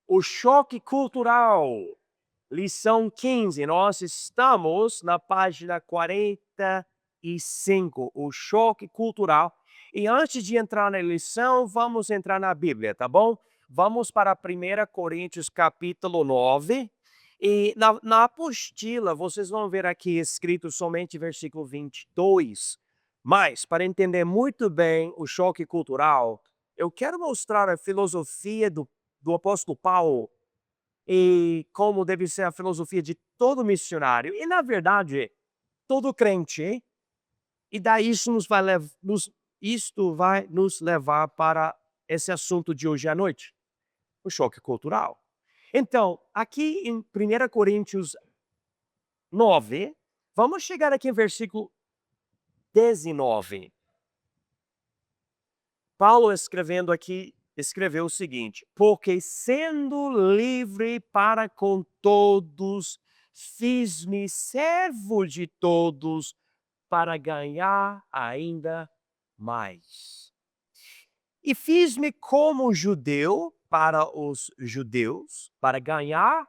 O choque cultural, lição 15. Nós estamos na página 45, o choque cultural. E antes de entrar na lição, vamos entrar na Bíblia, tá bom? Vamos para 1 Coríntios capítulo 9. E na apostila, vocês vão ver aqui escrito somente versículo 22. Mas, para entender muito bem o choque cultural, eu quero mostrar a filosofia do apóstolo Paulo e como deve ser a filosofia de todo missionário e, na verdade, todo crente. E daí isto vai nos levar para esse assunto de hoje à noite, o choque cultural. Então, aqui em 1 Coríntios 9, vamos chegar aqui em versículo 19. Paulo escrevendo aqui, escreveu o seguinte: porque sendo livre para com todos, fiz-me servo de todos para ganhar ainda mais. E fiz-me como judeu para os judeus, para ganhar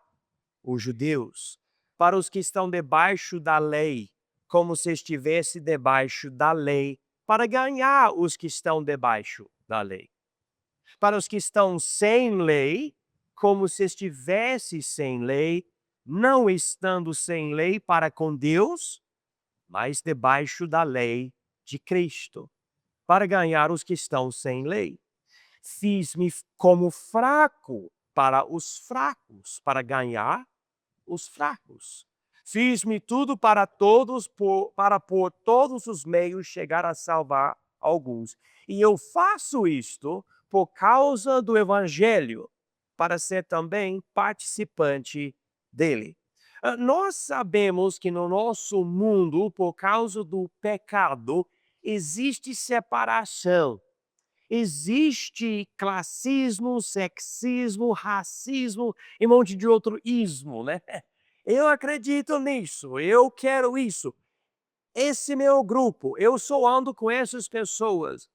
os judeus, para os que estão debaixo da lei, como se estivesse debaixo da lei, para ganhar os que estão debaixo da lei. Para os que estão sem lei, como se estivesse sem lei, não estando sem lei para com Deus, mas debaixo da lei de Cristo, para ganhar os que estão sem lei. Fiz-me como fraco para os fracos, para ganhar os fracos. Fiz-me tudo para todos, para por todos os meios chegar a salvar alguns. E eu faço isto por causa do Evangelho, para ser também participante dele. Nós sabemos que no nosso mundo, por causa do pecado, existe separação. Existe classismo, sexismo, racismo e um monte de outro ismo, né? Eu acredito nisso, eu quero isso. Esse meu grupo, eu só ando com essas pessoas.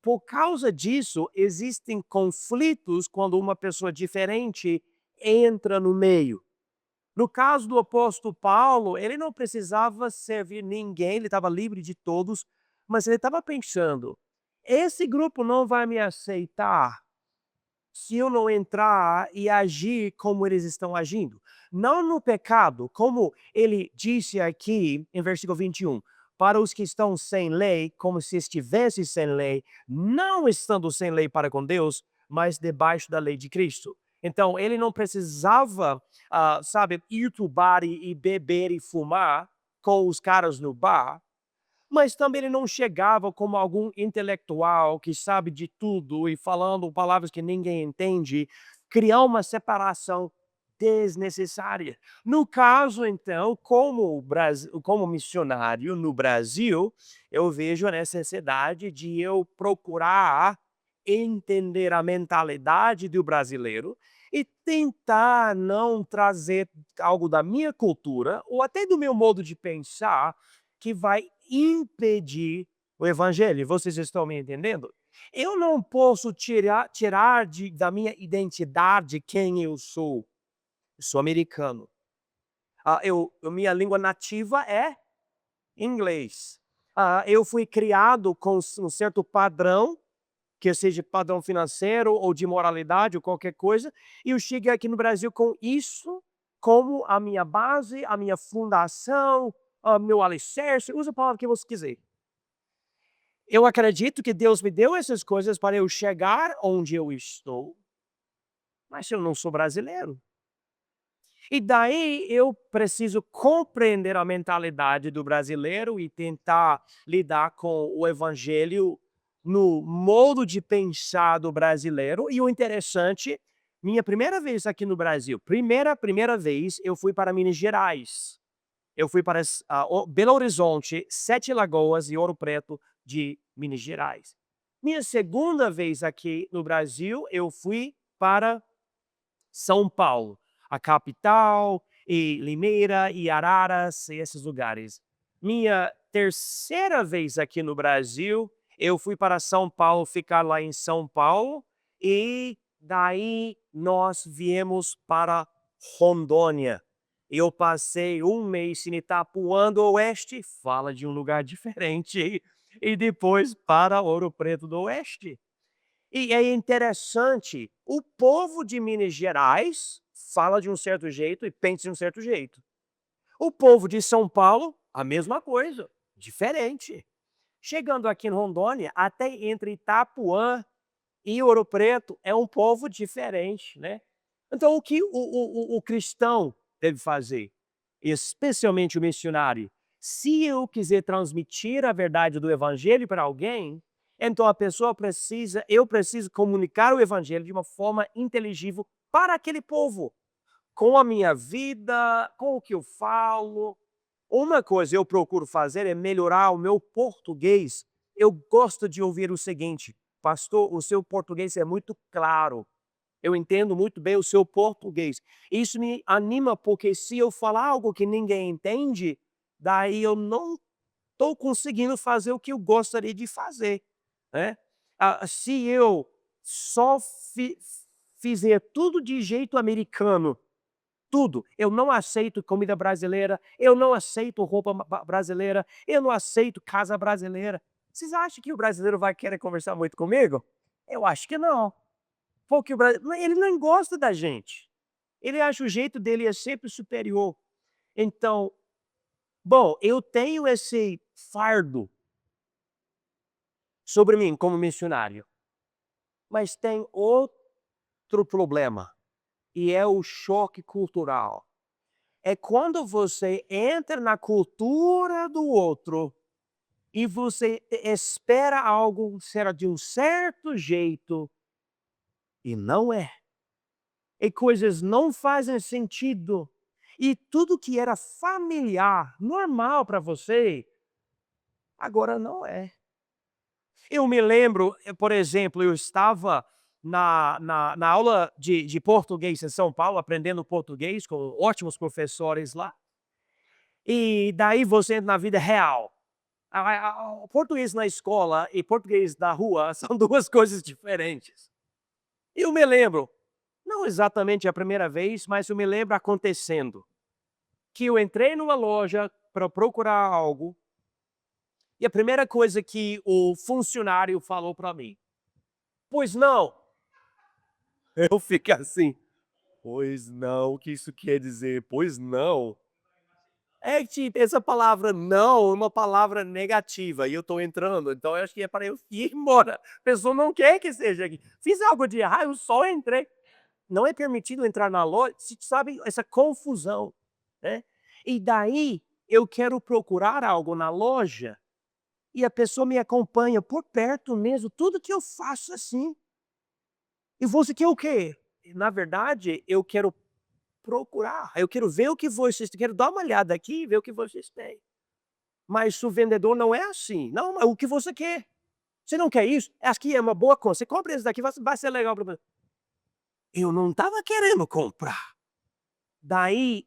Por causa disso, existem conflitos quando uma pessoa diferente entra no meio. No caso do apóstolo Paulo, ele não precisava servir ninguém, ele estava livre de todos, mas ele estava pensando: esse grupo não vai me aceitar se eu não entrar e agir como eles estão agindo. Não no pecado, como ele disse aqui em versículo 21, para os que estão sem lei, como se estivesse sem lei, não estando sem lei para com Deus, mas debaixo da lei de Cristo. Então, ele não precisava, sabe, ir para o bar e beber e fumar com os caras no bar, mas também ele não chegava como algum intelectual que sabe de tudo e falando palavras que ninguém entende, criar uma separação desnecessária. No caso, então, como missionário no Brasil, eu vejo a necessidade de eu procurar entender a mentalidade do brasileiro e tentar não trazer algo da minha cultura ou até do meu modo de pensar que vai impedir o evangelho. Vocês estão me entendendo? Eu não posso tirar da minha identidade quem eu sou. Eu sou americano. Minha língua nativa é inglês. Eu fui criado com um certo padrão, que seja padrão financeiro ou de moralidade ou qualquer coisa, e eu cheguei aqui no Brasil com isso como a minha base, a minha fundação, o meu alicerce, usa a palavra que você quiser. Eu acredito que Deus me deu essas coisas para eu chegar onde eu estou, mas eu não sou brasileiro. E daí eu preciso compreender a mentalidade do brasileiro e tentar lidar com o evangelho no modo de pensar do brasileiro. E o interessante, minha primeira vez aqui no Brasil, primeira vez, eu fui para Minas Gerais. Eu fui para Belo Horizonte, Sete Lagoas e Ouro Preto de Minas Gerais. Minha segunda vez aqui no Brasil, eu fui para São Paulo, a capital, e Limeira, e Araras, e esses lugares. Minha terceira vez aqui no Brasil, eu fui para São Paulo, ficar lá em São Paulo, e Daí nós viemos para Rondônia. Eu passei um mês em Itapuã do Oeste, fala de um lugar diferente, e depois para Ouro Preto do Oeste. E é interessante, o povo de Minas Gerais fala de um certo jeito e pensa de um certo jeito. O povo de São Paulo, a mesma coisa, diferente. Chegando aqui em Rondônia, até entre Itapuã e Ouro Preto, é um povo diferente, né. Então o que o cristão deve fazer? Especialmente o missionário, se eu quiser transmitir a verdade do evangelho para alguém, então a pessoa precisa eu preciso comunicar o evangelho de uma forma inteligível para aquele povo, com a minha vida, com o que eu falo. Uma coisa eu procuro fazer é melhorar o meu português. Eu gosto de ouvir o seguinte: "Pastor, o seu português é muito claro. Eu entendo muito bem o seu português". Isso me anima, porque se eu falar algo que ninguém entende, daí eu não estou conseguindo fazer o que eu gostaria de fazer, né. Se eu só fizer tudo de jeito americano, tudo. Eu não aceito comida brasileira, eu não aceito roupa brasileira, eu não aceito casa brasileira. Vocês acham que o brasileiro vai querer conversar muito comigo? Eu acho que não. Porque ele não gosta da gente. Ele acha o jeito dele é sempre superior. Então, bom, eu tenho esse fardo sobre mim como missionário, mas tem outro problema, e é o choque cultural. É quando você entra na cultura do outro e você espera algo ser de um certo jeito e não é. E coisas não fazem sentido. E tudo que era familiar, normal para você, agora não é. Eu me lembro, por exemplo, eu estava na aula de português em São Paulo, aprendendo português com ótimos professores lá. E daí você entra na vida real. O português na escola e português da rua são 2 coisas diferentes. Eu me lembro, não exatamente a primeira vez, mas eu me lembro acontecendo, que eu entrei numa loja para procurar algo, e a primeira coisa que o funcionário falou para mim: "Pois não". Eu fiquei assim: "Pois não, o que isso quer dizer? Pois não?". É tipo, essa palavra "não" é uma palavra negativa e eu estou entrando, então eu acho que é para eu ir embora. A pessoa não quer que seja aqui. Fiz algo de errado, eu só entrei. Não é permitido entrar na loja, se sabe essa confusão, né. E daí, eu quero procurar algo na loja, e a pessoa me acompanha por perto mesmo, tudo que eu faço assim. E você quer o quê? Na verdade, eu quero procurar, eu quero ver o que vocês têm, quero dar uma olhada aqui e ver o que vocês têm. Mas o vendedor não é assim. "Não, mas o que você quer? Você não quer isso? Aqui é uma boa coisa, você compra esse daqui, vai ser legal para você". Eu não estava querendo comprar. Daí,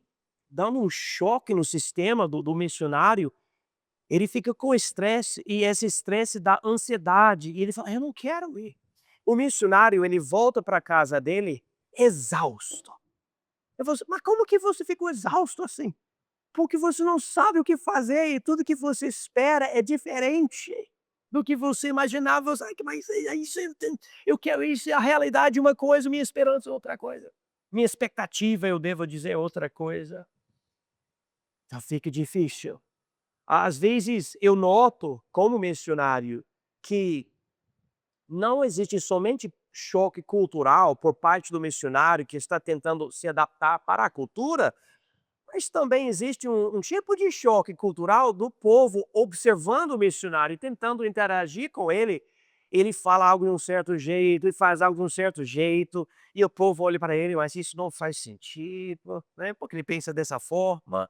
dando um choque no sistema do missionário, ele fica com estresse, e esse estresse dá ansiedade, e ele fala: "Eu não quero ir". O missionário, ele volta para casa dele exausto. Eu falo assim: "Mas como que você ficou exausto assim?". Porque você não sabe o que fazer e tudo que você espera é diferente do que você imaginava. Você: "Ai, mas é isso, eu quero isso, a realidade é uma coisa, minha esperança é outra coisa. Minha expectativa, eu devo dizer, é outra coisa". Então fica difícil. Às vezes eu noto, como missionário, que não existe somente choque cultural por parte do missionário que está tentando se adaptar para a cultura, mas também existe um tipo de choque cultural do povo observando o missionário e tentando interagir com ele. Ele fala algo de um certo jeito e faz algo de um certo jeito, e o povo olha para ele: "Mas isso não faz sentido", né, porque ele pensa dessa forma.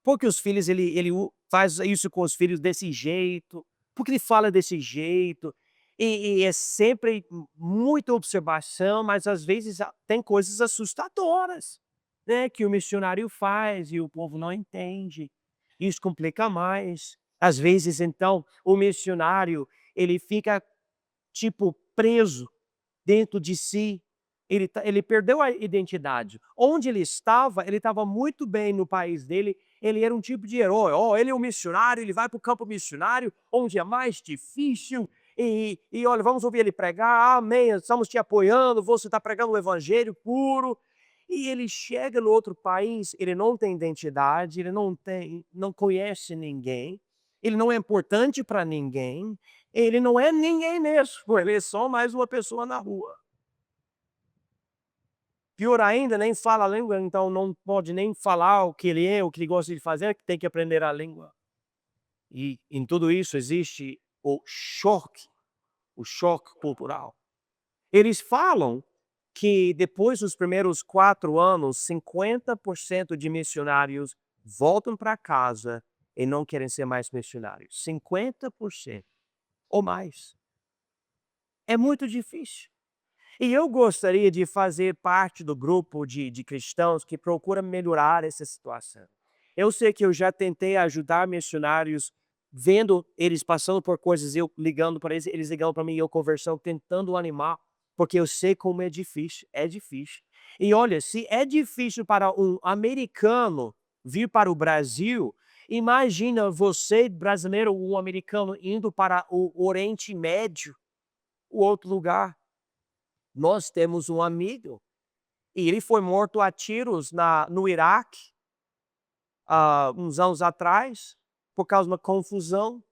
Porque os filhos ele faz isso com os filhos desse jeito, porque ele fala desse jeito, e é sempre muita observação, mas às vezes tem coisas assustadoras, né, que o missionário faz e o povo não entende. Isso complica mais. Às vezes, então, o missionário, ele fica, tipo, preso dentro de si, Ele perdeu a identidade. Onde ele estava muito bem no país dele, ele era um tipo de herói. Oh, ele é um missionário, ele vai para o campo missionário, onde é mais difícil, e olha, vamos ouvir ele pregar, amém, estamos te apoiando, você está pregando o evangelho puro. E ele chega no outro país, ele não tem identidade, ele não conhece ninguém, ele não é importante para ninguém, ele não é ninguém mesmo, ele é só mais uma pessoa na rua. Pior ainda, nem fala a língua, então não pode nem falar o que ele é, o que ele gosta de fazer, que tem que aprender a língua. E em tudo isso existe o choque cultural. Eles falam que depois dos primeiros 4 anos, 50% de missionários voltam para casa e não querem ser mais missionários. 50% ou mais. É muito difícil. E eu gostaria de fazer parte do grupo de cristãos que procura melhorar essa situação. Eu sei que eu já tentei ajudar missionários, vendo eles passando por coisas, eu ligando para eles ligando para mim, eu conversando, tentando animar, porque eu sei como é difícil, é difícil. E olha, se é difícil para um americano vir para o Brasil, imagina você, brasileiro, um americano, indo para o Oriente Médio, o outro lugar. Nós temos um amigo, e ele foi morto a tiros no Iraque, uns anos atrás, por causa de uma confusão,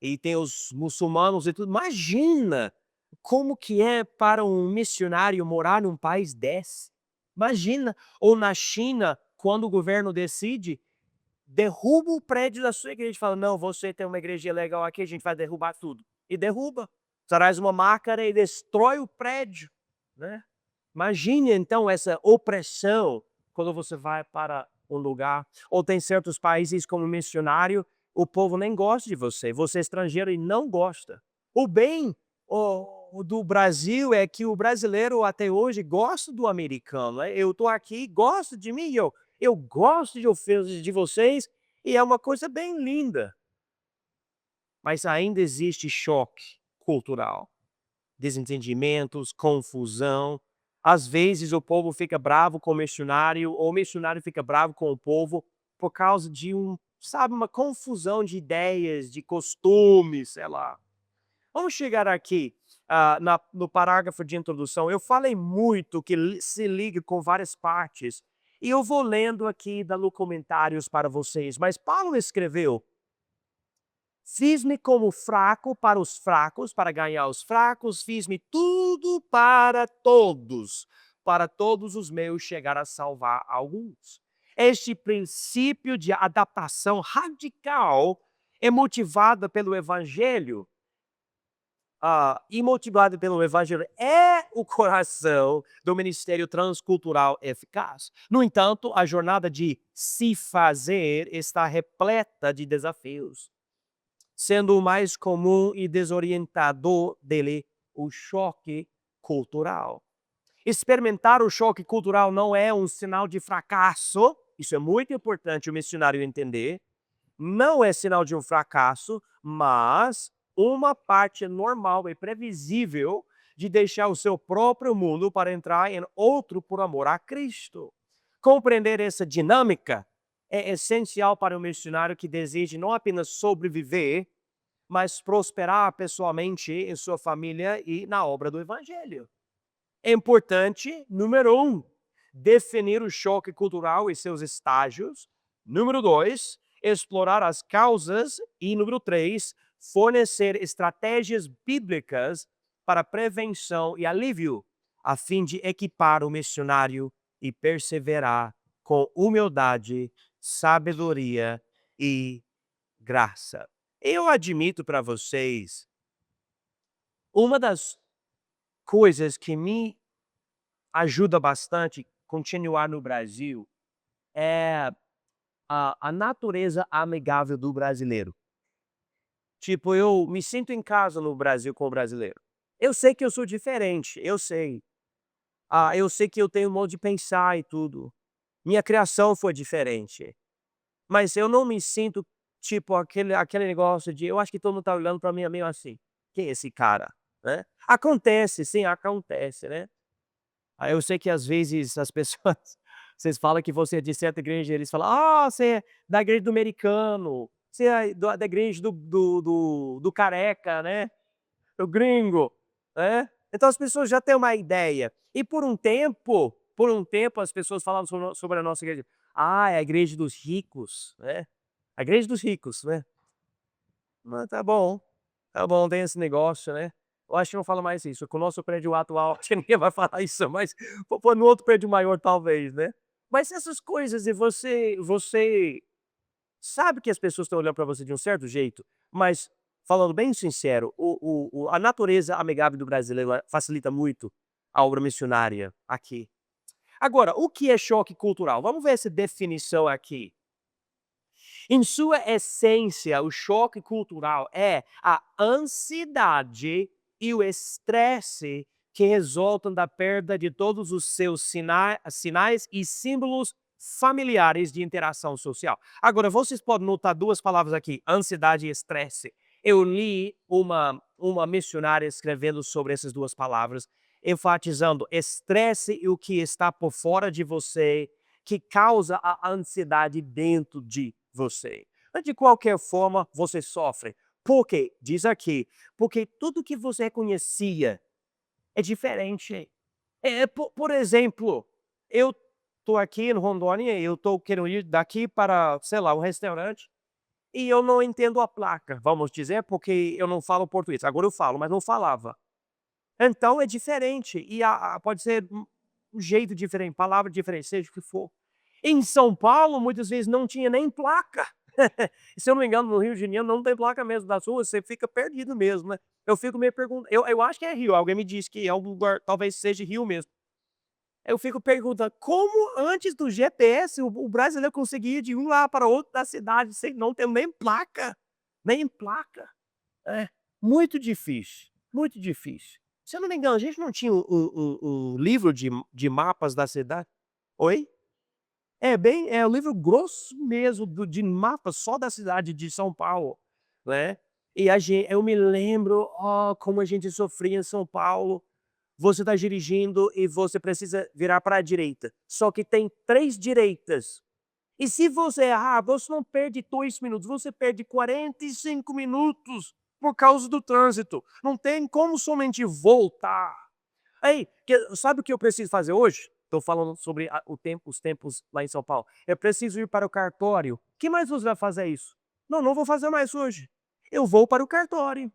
e tem os muçulmanos e tudo. Imagina como que é para um missionário morar num país desse. Imagina, ou na China, quando o governo decide, derruba o prédio da sua igreja, fala: "Não, você tem uma igreja legal aqui, a gente vai derrubar tudo", e derruba. Traz uma máquina e destrói o prédio, né. Imagine então essa opressão quando você vai para um lugar, ou tem certos países como missionário, o povo nem gosta de você, você é estrangeiro e não gosta. O bem do Brasil é que o brasileiro até hoje gosta do americano, né. Eu estou aqui, gosto de mim, eu gosto de vocês, e é uma coisa bem linda. Mas ainda existe choque cultural. Desentendimentos, confusão. Às vezes o povo fica bravo com o missionário, ou o missionário fica bravo com o povo por causa de sabe, uma confusão de ideias, de costumes, sei lá. Vamos chegar aqui, no parágrafo de introdução. Eu falei muito que se liga com várias partes, e eu vou lendo aqui, dando comentários para vocês. Mas Paulo escreveu: "Fiz-me como fraco para os fracos, para ganhar os fracos, fiz-me tudo para todos os meus chegar a salvar alguns." Este princípio de adaptação radical é motivado pelo evangelho, e motivado pelo evangelho é o coração do ministério transcultural eficaz. No entanto, a jornada de se fazer está repleta de desafios, sendo o mais comum e desorientador dele o choque cultural. Experimentar o choque cultural não é um sinal de fracasso, isso é muito importante o missionário entender, não é sinal de um fracasso, mas uma parte normal e previsível de deixar o seu próprio mundo para entrar em outro por amor a Cristo. Compreender essa dinâmica é essencial para o missionário que deseja não apenas sobreviver, mas prosperar pessoalmente em sua família e na obra do evangelho. É importante, número um, definir o choque cultural e seus estágios. Número dois, explorar as causas. E número três, fornecer estratégias bíblicas para prevenção e alívio, a fim de equipar o missionário e perseverar com humildade, sabedoria e graça. Eu admito para vocês, uma das coisas que me ajuda bastante continuar no Brasil é a natureza amigável do brasileiro. Tipo, eu me sinto em casa no Brasil com o brasileiro. Eu sei que eu sou diferente, eu sei. Eu sei que eu tenho um modo de pensar e tudo. Minha criação foi diferente. Mas eu não me sinto, tipo, aquele negócio de eu acho que todo mundo tá olhando pra mim meio assim: "Quem é esse cara?", né. Acontece, sim, acontece, né. Aí eu sei que às vezes as pessoas vocês falam que você é de certa igreja, eles falam: "Ah, você é da igreja do americano, você é da igreja do careca, né, do gringo", né. Então as pessoas já têm uma ideia. E por um tempo as pessoas falavam sobre a nossa igreja: "Ah, é a igreja dos ricos", né, a igreja dos ricos, né. Mas tá bom, tem esse negócio, né. Eu acho que não fala mais isso, com o nosso prédio atual, acho que ninguém vai falar isso, mas for no outro prédio maior talvez, né. Mas essas coisas e você sabe que as pessoas estão olhando para você de um certo jeito, mas falando bem sincero, a natureza amigável do brasileiro facilita muito a obra missionária aqui. Agora, o que é choque cultural? Vamos ver essa definição aqui. Em sua essência, o choque cultural é a ansiedade e o estresse que resultam da perda de todos os seus sinais e símbolos familiares de interação social. Agora, vocês podem notar duas palavras aqui: ansiedade e estresse. Eu li uma missionária escrevendo sobre essas duas palavras, enfatizando estresse e o que está por fora de você, que causa a ansiedade dentro de você. Mas de qualquer forma, você sofre. Por quê? Diz aqui, porque tudo que você conhecia é diferente. Por exemplo, eu estou aqui em Rondônia, eu estou querendo ir daqui para, sei lá, um restaurante, e eu não entendo a placa, vamos dizer, porque eu não falo português. Agora eu falo, mas não falava. Então é diferente, e pode ser um jeito diferente, palavra diferente, seja o que for. Em São Paulo, muitas vezes não tinha nem placa. Se eu não me engano, no Rio de Janeiro não tem placa mesmo das ruas, você fica perdido mesmo, né. Eu fico meio perguntando, eu acho que é Rio, alguém me disse que é um lugar, talvez seja Rio mesmo. Eu fico perguntando: como antes do GPS o brasileiro conseguia de um lado para outro da cidade sem não ter nem placa, nem placa. É, muito difícil, muito difícil. Se eu não me engano, a gente não tinha o livro de mapas da cidade? Oi? É o livro grosso mesmo de mapas só da cidade de São Paulo, né. E eu me lembro, como a gente sofria em São Paulo. Você está dirigindo e você precisa virar para a direita, só que tem 3 direitas. E se você errar, você não perde 2 minutos, você perde 45 minutos por causa do trânsito. Não tem como somente voltar. Aí, sabe o que eu preciso fazer hoje? Estou falando sobre os tempos lá em São Paulo. Eu preciso ir para o cartório. Que mais você vai fazer isso? Não, não vou fazer mais hoje. Eu vou para o cartório.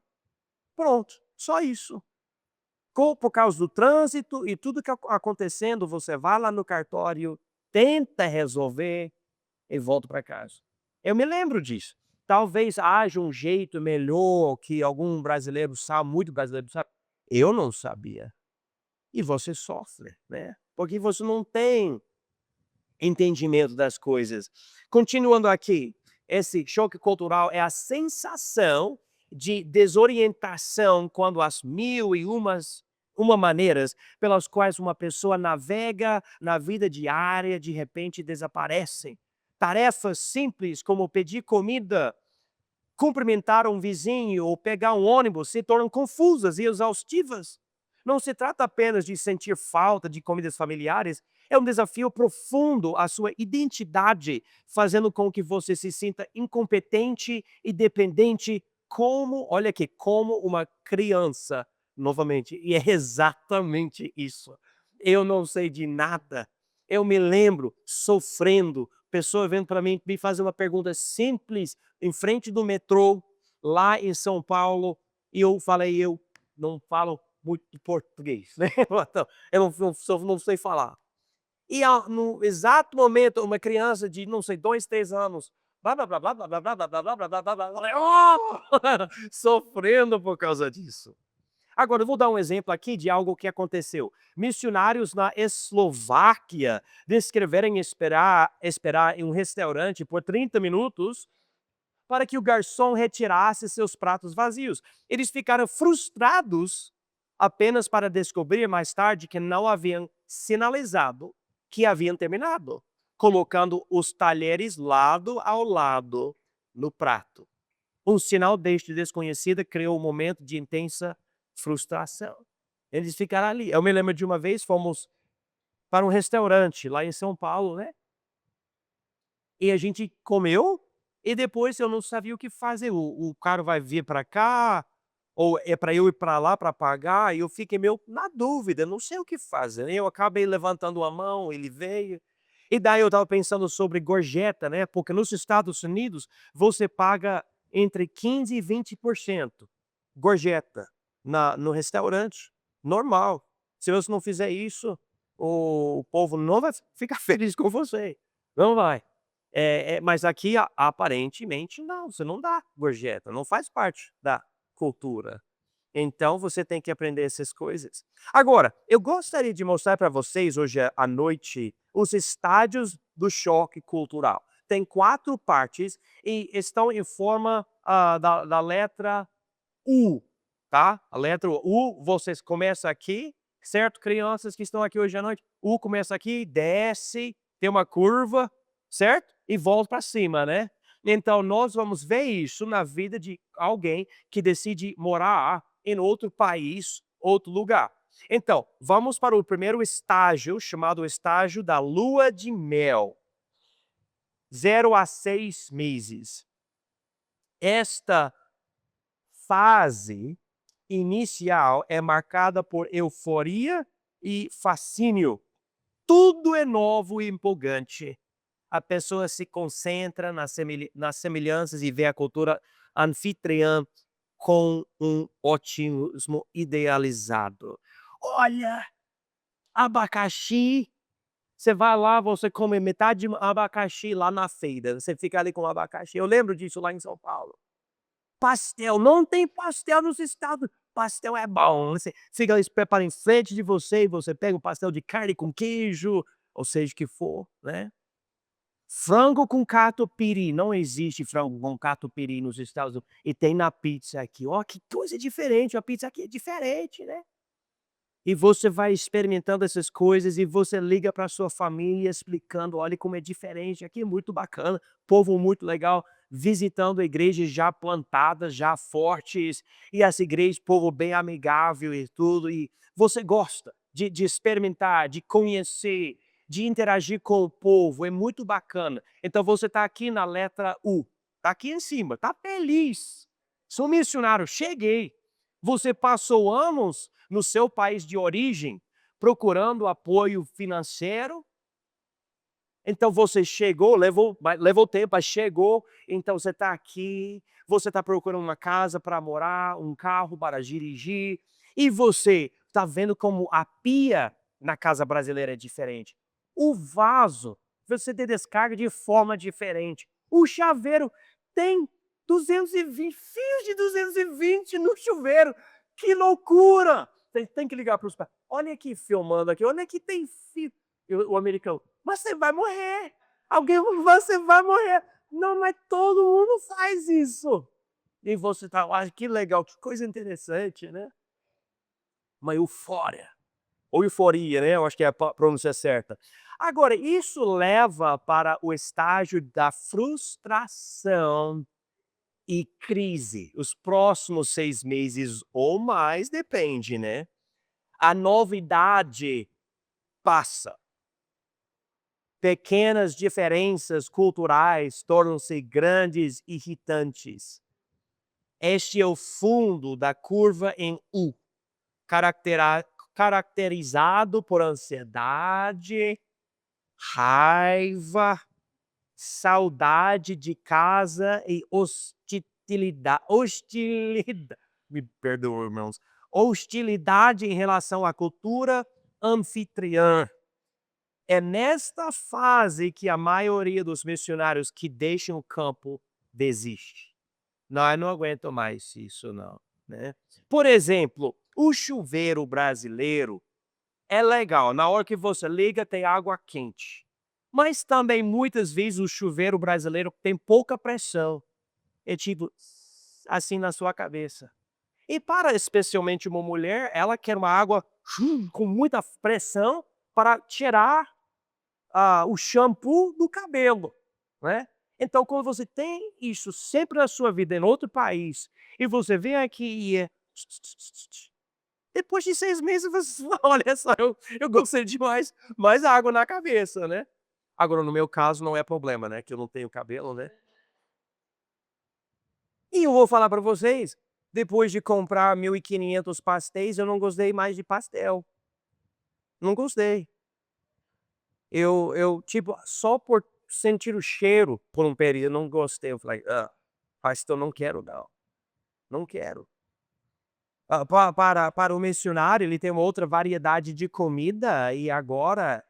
Pronto, só isso. Por causa do trânsito e tudo que acontecendo, você vai lá no cartório, tenta resolver e volta para casa. Eu me lembro disso. Talvez haja um jeito melhor que algum brasileiro sabe, muito brasileiro sabe. Eu não sabia. E você sofre, né, porque você não tem entendimento das coisas. Continuando aqui, esse choque cultural é a sensação de desorientação quando as mil e uma maneiras pelas quais uma pessoa navega na vida diária de repente desaparecem. Tarefas simples como pedir comida, cumprimentar um vizinho ou pegar um ônibus se tornam confusas e exaustivas. Não se trata apenas de sentir falta de comidas familiares, é um desafio profundo à sua identidade, fazendo com que você se sinta incompetente e dependente como, olha aqui, como uma criança, novamente, e é exatamente isso. Eu não sei de nada. Eu me lembro sofrendo, pessoa vendo para mim me fazer uma pergunta simples em frente do metrô, lá em São Paulo, e eu falei: "Eu não falo muito português", né, então, eu não sei falar. E no exato momento, uma criança de, não sei, 2, 3 anos, blá blá blá blá blá blá blá blá blá blá blá blá blá, falei: "Oh!" Sofrendo por causa disso. Agora eu vou dar um exemplo aqui de algo que aconteceu. Missionários na Eslováquia descreverem esperar em um restaurante por 30 minutos para que o garçom retirasse seus pratos vazios. Eles ficaram frustrados apenas para descobrir mais tarde que não haviam sinalizado que haviam terminado, colocando os talheres lado ao lado no prato. Um sinal deste desconhecido criou um momento de intensa frustração. Eles ficaram ali. Eu me lembro de uma vez, fomos para um restaurante lá em São Paulo, né. E a gente comeu, e depois eu não sabia o que fazer, o cara vai vir para cá, ou é para eu ir para lá para pagar, e eu fiquei meio na dúvida, não sei o que fazer, eu acabei levantando a mão, ele veio, e daí eu estava pensando sobre gorjeta, né, porque nos Estados Unidos você paga entre 15 e 20% gorjeta no restaurante, normal. Se você não fizer isso, o povo não vai ficar feliz com você, não vai. Mas aqui aparentemente não, você não dá gorjeta, não faz parte da cultura. Então você tem que aprender essas coisas. Agora, eu gostaria de mostrar para vocês hoje à noite os estádios do choque cultural. Tem 4 partes e estão em forma, da letra U, tá? A letra U, vocês começam aqui, certo, crianças que estão aqui hoje à noite? U começa aqui, desce, tem uma curva, certo? E volta para cima, né? Então nós vamos ver isso na vida de alguém que decide morar em outro país, outro lugar. Então, vamos para o primeiro estágio, chamado estágio da lua de mel, 0 a 6 meses. Esta fase inicial é marcada por euforia e fascínio. Tudo é novo e empolgante. A pessoa se concentra nas semelhanças e vê a cultura anfitriã com um otimismo idealizado. Olha, abacaxi, você vai lá, você come metade de abacaxi lá na feira, você fica ali com abacaxi. Eu lembro disso lá em São Paulo. Pastel, não tem pastel nos Estados, pastel é bom, você fica, eles preparam em frente de você e você pega um pastel de carne com queijo, ou seja o que for, né. Frango com catupiry, não existe frango com catupiry nos Estados Unidos, e tem na pizza aqui, ó que coisa diferente, a pizza aqui é diferente, né. E você vai experimentando essas coisas e você liga para sua família explicando: "Olha como é diferente, aqui é muito bacana, povo muito legal", visitando igrejas já plantadas, já fortes, e as igrejas, povo bem amigável e tudo, e você gosta de experimentar, de conhecer, de interagir com o povo, é muito bacana. Então você está aqui na letra U, está aqui em cima, está feliz. "Sou missionário, cheguei". Você passou anos no seu país de origem procurando apoio financeiro, então você chegou, levou tempo, mas chegou, então você está aqui, você está procurando uma casa para morar, um carro para dirigir, e você está vendo como a pia na casa brasileira é diferente. O vaso, você tem descarga de forma diferente. O chaveiro tem 220 fios de 220 no chuveiro. Que loucura! Você tem que ligar para os pais. Olha aqui, filmando aqui, olha aqui, tem fio. E o americano: "Mas você vai morrer, alguém você vai morrer". Não, mas todo mundo faz isso. E você tá lá, que legal, que coisa interessante, né. Uma eufória, ou euforia, né, eu acho que é a pronúncia certa. Agora, isso leva para o estágio da frustração e crise. Os próximos 6 meses ou mais, depende, né. A novidade passa. Pequenas diferenças culturais tornam-se grandes irritantes. Este é o fundo da curva em U, caracterizado por ansiedade, raiva, saudade de casa e hostilidade, me perdoa, irmãos, hostilidade em relação à cultura anfitriã. É nesta fase que a maioria dos missionários que deixam o campo desiste. "Não, eu não aguento mais isso não", né. Por exemplo, o chuveiro brasileiro é legal, na hora que você liga tem água quente, mas também muitas vezes o chuveiro brasileiro tem pouca pressão, é tipo, assim na sua cabeça. E para especialmente uma mulher, ela quer uma água com muita pressão para tirar o shampoo do cabelo, né. Então quando você tem isso sempre na sua vida em outro país, e você vem aqui e Depois de 6 meses você fala: "Olha só, eu gostei de mais água na cabeça", né. Agora no meu caso não é problema, né, que eu não tenho cabelo, né. E eu vou falar pra vocês, depois de comprar 1.500 pastéis, eu não gostei mais de pastel, não gostei. Tipo, só por sentir o cheiro por um período, eu não gostei, eu falei: "Ah, pastel não quero não, não quero". Para o missionário, ele tem uma outra variedade de comida e agora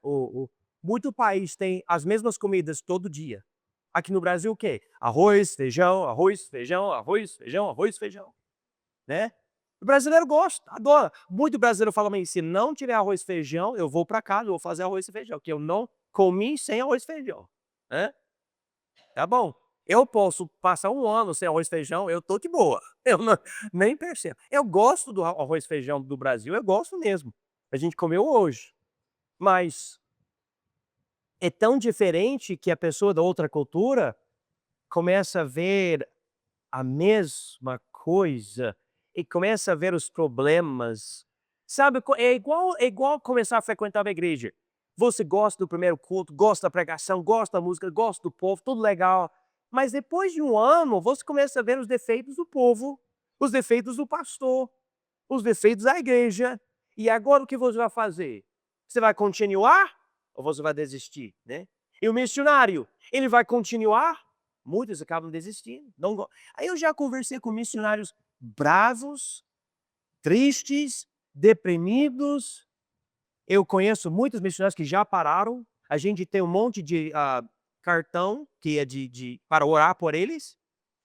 muito país tem as mesmas comidas todo dia. Aqui no Brasil o quê? Arroz, feijão, arroz, feijão, arroz, feijão, arroz, feijão, né. O brasileiro gosta, adora. Muito brasileiro fala pra mim: "Se não tiver arroz e feijão, eu vou pra casa, eu vou fazer arroz e feijão, que eu não comi sem arroz e feijão", né. Tá bom. Eu posso passar um ano sem arroz e feijão, eu tô de boa. Eu não nem percebo. Eu gosto do arroz e feijão do Brasil, eu gosto mesmo. A gente comeu hoje. Mas é tão diferente que a pessoa da outra cultura começa a ver a mesma coisa e começa a ver os problemas. Sabe, é igual começar a frequentar a igreja. Você gosta do primeiro culto, gosta da pregação, gosta da música, gosta do povo, tudo legal. Mas depois de um ano, você começa a ver os defeitos do povo, os defeitos do pastor, os defeitos da igreja. E agora o que você vai fazer? Você vai continuar ou você vai desistir, né? E o missionário, ele vai continuar? Muitos acabam desistindo. Não go Aí eu já conversei com missionários bravos, tristes, deprimidos. Eu conheço muitos missionários que já pararam. A gente tem um monte de, cartão que é de para orar por eles,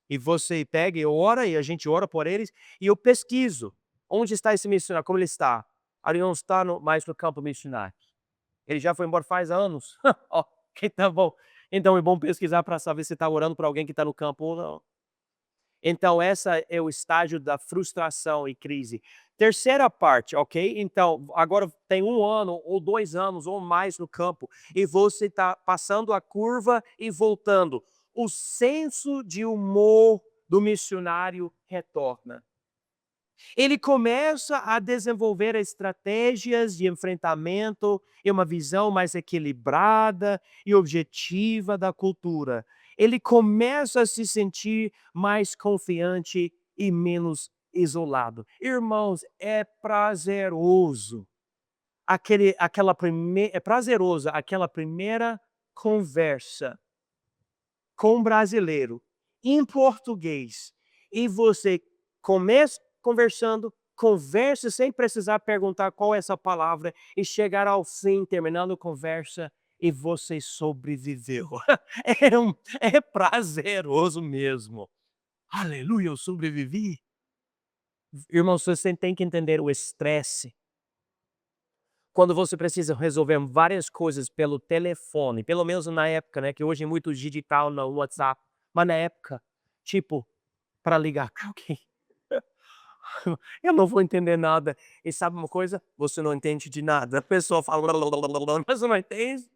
e você pega e ora, e a gente ora por eles, e eu pesquiso. Onde está esse missionário? Como ele está? Ah, ele não está mais no campo missionário. Ele já foi embora faz anos. Ok, tá bom. Então é bom pesquisar para saber se está orando por alguém que está no campo ou não. Então essa é o estágio da frustração e crise. Terceira parte, ok? Então, agora tem um ano, ou 2 anos, ou mais no campo, e você está passando a curva e voltando. O senso de humor do missionário retorna. Ele começa a desenvolver estratégias de enfrentamento e uma visão mais equilibrada e objetiva da cultura. Ele começa a se sentir mais confiante e menos isolado. Irmãos, é prazeroso aquela primeira conversa com um brasileiro, em português, e você começa conversando, conversa sem precisar perguntar qual é essa palavra e chegar ao fim, terminando a conversa, e você sobreviveu. É prazeroso mesmo. Aleluia, eu sobrevivi. Irmãos, você tem que entender o estresse. Quando você precisa resolver várias coisas pelo telefone, pelo menos na época, né, que hoje é muito digital no WhatsApp, mas na época, tipo, para ligar pra alguém, eu não vou entender nada. E sabe uma coisa? Você não entende de nada. A pessoa fala mas você não entende.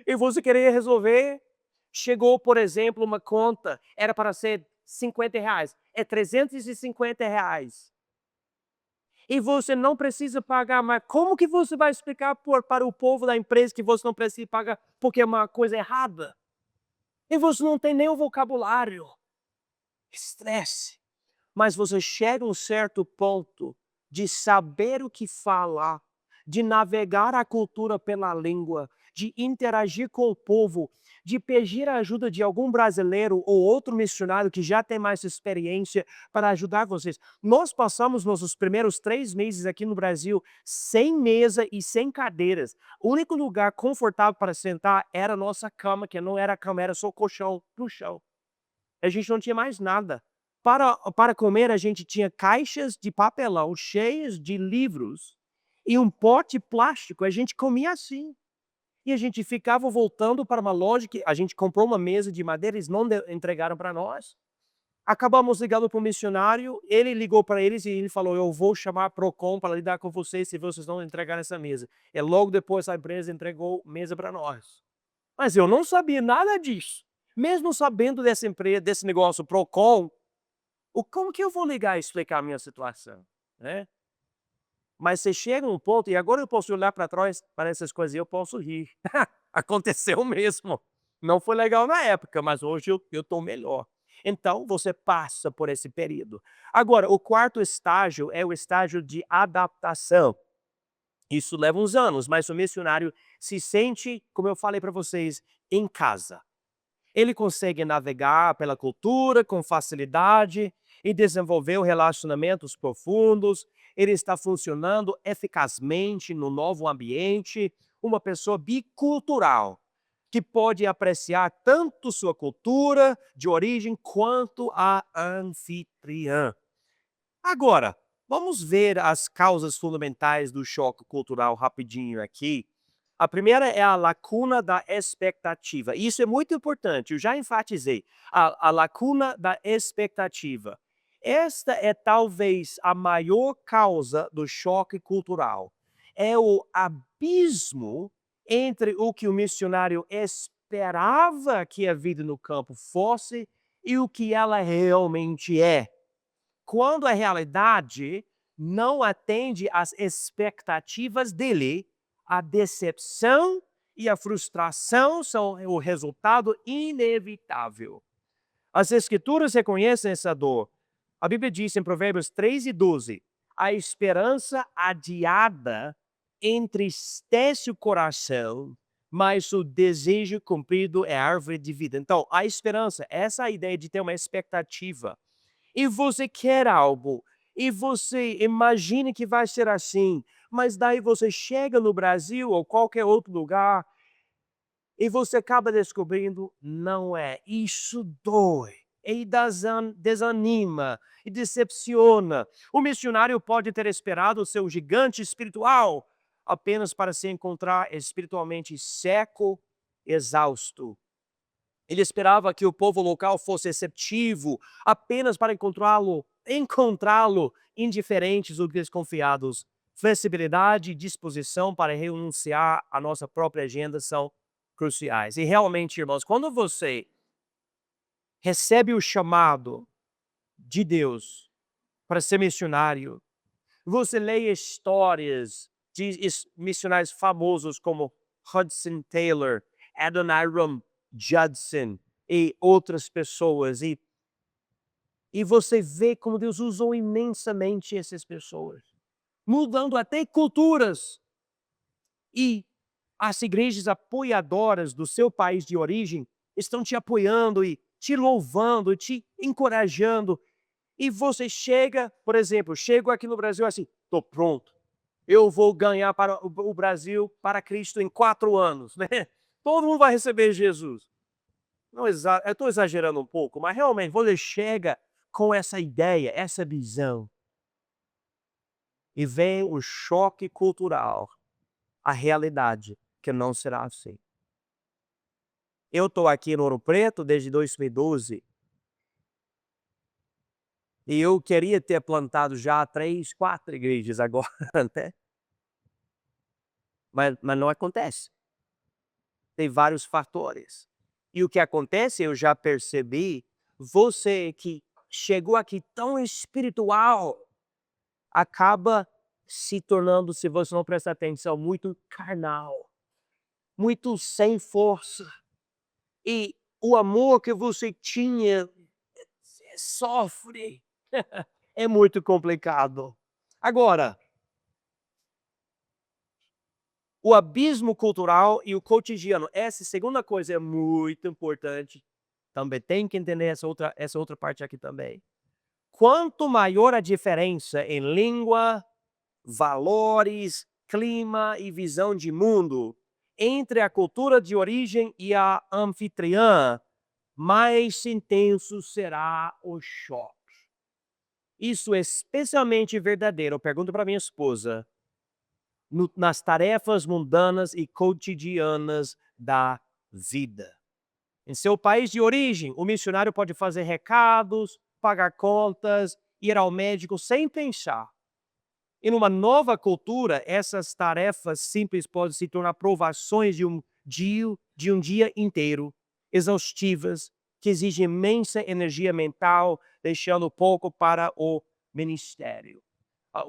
E você queria resolver, chegou, por exemplo, uma conta, era para ser R$ 50, é R$ 350. E você não precisa pagar, mas como que você vai explicar para o povo da empresa que você não precisa pagar porque é uma coisa errada? E você não tem nem o vocabulário. Estresse. Mas você chega a um certo ponto de saber o que falar, de navegar a cultura pela língua, de interagir com o povo, de pedir a ajuda de algum brasileiro ou outro missionário que já tem mais experiência para ajudar vocês. Nós passamos nossos primeiros 3 meses aqui no Brasil sem mesa e sem cadeiras. O único lugar confortável para sentar era a nossa cama, que não era cama, era só colchão no chão. A gente não tinha mais nada. Para comer, a gente tinha caixas de papelão cheias de livros e um pote plástico, a gente comia assim. E a gente ficava voltando para uma loja que a gente comprou uma mesa de madeira, eles não entregaram para nós. Acabamos ligando para o missionário, ele ligou para eles e ele falou: "Eu vou chamar a Procon para lidar com vocês se vocês não entregarem essa mesa". E logo depois a empresa entregou mesa para nós. Mas eu não sabia nada disso. Mesmo sabendo dessa empresa, desse negócio Procon, como que eu vou ligar e explicar a minha situação, né? Mas você chega num ponto, e agora eu posso olhar para trás para essas coisas e eu posso rir. Aconteceu mesmo. Não foi legal na época, mas hoje eu estou melhor. Então, você passa por esse período. Agora, o quarto estágio é o estágio de adaptação. Isso leva uns anos, mas o missionário se sente, como eu falei para vocês, em casa. Ele consegue navegar pela cultura com facilidade e desenvolveu relacionamentos profundos. Ele está funcionando eficazmente no novo ambiente, uma pessoa bicultural, que pode apreciar tanto sua cultura de origem quanto a anfitriã. Agora, vamos ver as causas fundamentais do choque cultural rapidinho aqui. A primeira é a lacuna da expectativa. Isso é muito importante, eu já enfatizei. A lacuna da expectativa. Esta é talvez a maior causa do choque cultural. É o abismo entre o que o missionário esperava que a vida no campo fosse e o que ela realmente é. Quando a realidade não atende às expectativas dele, a decepção e a frustração são o resultado inevitável. As Escrituras reconhecem essa dor. A Bíblia diz em Provérbios 3:12: a esperança adiada entristece o coração, mas o desejo cumprido é árvore de vida. Então, a esperança, essa é a ideia de ter uma expectativa e você quer algo, e você imagina que vai ser assim, mas daí você chega no Brasil ou qualquer outro lugar e você acaba descobrindo, não é. Isso dói, e desanima, e decepciona. O missionário pode ter esperado o seu gigante espiritual apenas para se encontrar espiritualmente seco, exausto. Ele esperava que o povo local fosse receptivo apenas para encontrá-lo indiferentes ou desconfiados. Flexibilidade e disposição para renunciar à nossa própria agenda são cruciais. E realmente, irmãos, quando você recebe o chamado de Deus para ser missionário, você lê histórias de missionários famosos como Hudson Taylor, Adoniram Judson e outras pessoas. E você vê como Deus usou imensamente essas pessoas, mudando até culturas. E as igrejas apoiadoras do seu país de origem estão te apoiando e te louvando, te encorajando. E você chega, por exemplo, chego aqui no Brasil assim, estou pronto. Eu vou ganhar para o Brasil, para Cristo em 4 anos, né? Todo mundo vai receber Jesus. Não, eu estou exagerando um pouco, mas realmente você chega com essa ideia, essa visão, e vem o choque cultural, a realidade, que não será assim. Eu estou aqui no Ouro Preto desde 2012 e eu queria ter plantado já 3, 4 igrejas agora, né? Mas não acontece. Tem vários fatores. E o que acontece, eu já percebi, você que chegou aqui tão espiritual, acaba se tornando, se você não prestar atenção, muito carnal, muito sem força. E o amor que você tinha sofre. É muito complicado. Agora, o abismo cultural e o cotidiano, essa segunda coisa é muito importante. Também tem que entender essa outra parte aqui também. Quanto maior a diferença em língua, valores, clima e visão de mundo entre a cultura de origem e a anfitriã, mais intenso será o choque. Isso é especialmente verdadeiro, eu pergunto para minha esposa, nas tarefas mundanas e cotidianas da vida. Em seu país de origem, o missionário pode fazer recados, pagar contas, ir ao médico sem pensar. E numa nova cultura, essas tarefas simples podem se tornar provações de um dia inteiro, exaustivas, que exigem imensa energia mental, deixando pouco para o ministério.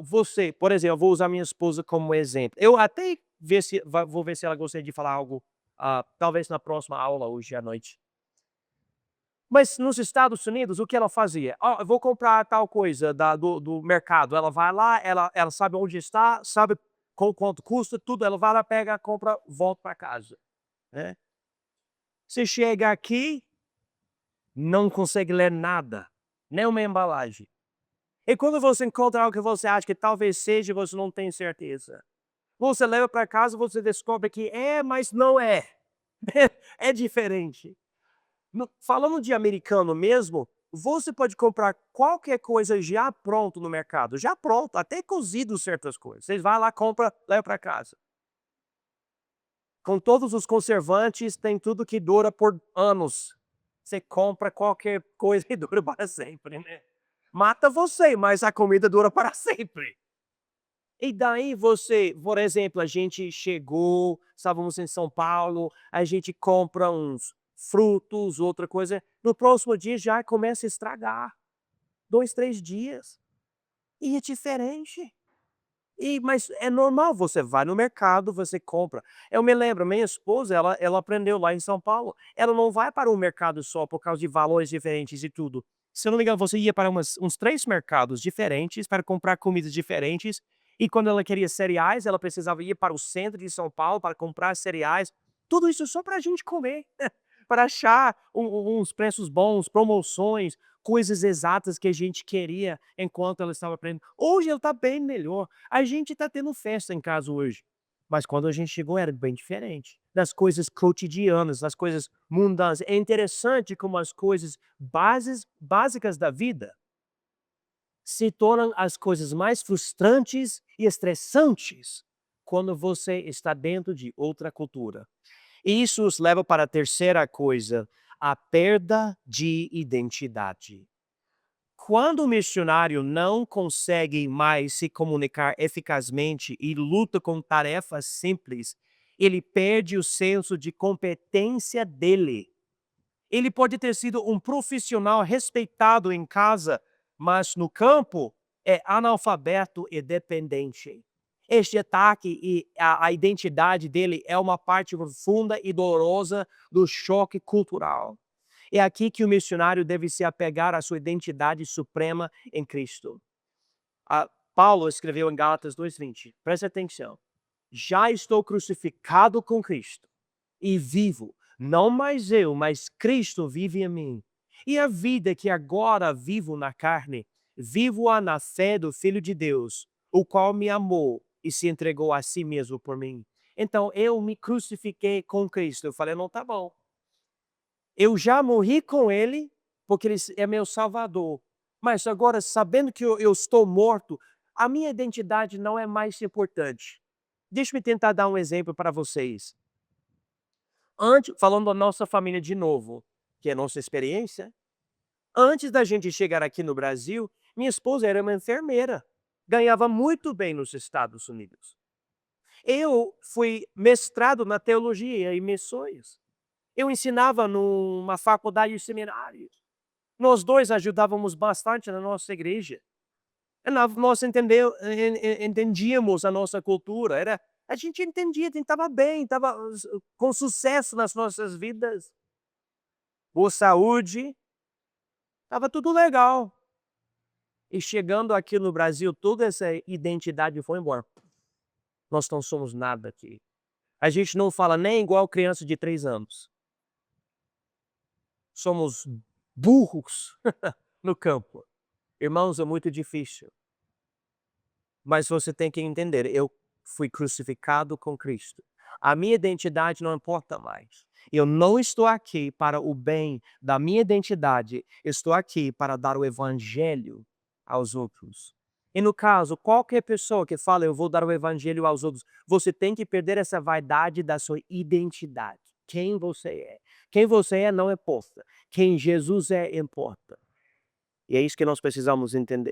Você, por exemplo, eu vou usar minha esposa como exemplo. Eu até vou ver se ela gostaria de falar algo, talvez na próxima aula hoje à noite. Mas nos Estados Unidos, o que ela fazia? Eu vou comprar tal coisa do mercado. Ela vai lá, ela sabe onde está, sabe quanto custa, tudo. Ela vai lá, pega, compra, volta para casa, né. Você chega aqui, não consegue ler nada, nem uma embalagem. E quando você encontra algo que você acha que talvez seja, você não tem certeza. Você leva para casa, você descobre que é, mas não é. É diferente. Falando de americano mesmo, você pode comprar qualquer coisa já pronto no mercado, já pronto, até cozido certas coisas. Você vai lá, compra, leva para casa. Com todos os conservantes, tem tudo que dura por anos. Você compra qualquer coisa e dura para sempre, né. Mata você, mas a comida dura para sempre. E daí você, por exemplo, a gente chegou, estávamos em São Paulo, a gente compra uns frutos, outra coisa, no próximo dia já começa a estragar, 2, 3 dias, e é diferente. Mas é normal, você vai no mercado, você compra. Eu me lembro, minha esposa, ela aprendeu lá em São Paulo, ela não vai para um mercado só por causa de valores diferentes e tudo. Se eu não me engano, você ia para uns 3 mercados diferentes para comprar comidas diferentes, e quando ela queria cereais, ela precisava ir para o centro de São Paulo para comprar cereais. Tudo isso só para a gente comer, para achar uns preços bons, promoções, coisas exatas que a gente queria enquanto ela estava aprendendo. Hoje ela está bem melhor. A gente está tendo festa em casa hoje, mas quando a gente chegou era bem diferente. Das coisas cotidianas, das coisas mundanas. É interessante como as coisas básicas da vida se tornam as coisas mais frustrantes e estressantes quando você está dentro de outra cultura. E isso nos leva para a terceira coisa, a perda de identidade. Quando o missionário não consegue mais se comunicar eficazmente e luta com tarefas simples, ele perde o senso de competência dele. Ele pode ter sido um profissional respeitado em casa, mas no campo é analfabeto e dependente. Este ataque e a identidade dele é uma parte profunda e dolorosa do choque cultural. É aqui que o missionário deve se apegar à sua identidade suprema em Cristo. Paulo escreveu em Gálatas 2:20, preste atenção. Já estou crucificado com Cristo e vivo, não mais eu, mas Cristo vive em mim. E a vida que agora vivo na carne, vivo-a na fé do Filho de Deus, o qual me amou e se entregou a si mesmo por mim. Então eu me crucifiquei com Cristo. Eu falei, não, tá bom. Eu já morri com ele, porque ele é meu salvador. Mas agora, sabendo que eu estou morto, a minha identidade não é mais importante. Deixa eu tentar dar um exemplo para vocês. Falando da nossa família de novo, que é a nossa experiência, antes da gente chegar aqui no Brasil, minha esposa era uma enfermeira, ganhava muito bem nos Estados Unidos. Eu fui mestrado na teologia e missões. Eu ensinava numa faculdade de seminários. Nós 2 ajudávamos bastante na nossa igreja. Nós entendíamos a nossa cultura, a gente entendia, estava bem, estava com sucesso nas nossas vidas. Boa saúde, estava tudo legal. E chegando aqui no Brasil, toda essa identidade foi embora. Nós não somos nada aqui. A gente não fala nem igual criança de 3 anos. Somos burros no campo. Irmãos, é muito difícil. Mas você tem que entender, eu fui crucificado com Cristo. A minha identidade não importa mais. Eu não estou aqui para o bem da minha identidade, estou aqui para dar o evangelho aos outros. E no caso, qualquer pessoa que fala eu vou dar o evangelho aos outros, você tem que perder essa vaidade da sua identidade. Quem você é. Quem você é não importa. Quem Jesus é importa. E é isso que nós precisamos entender.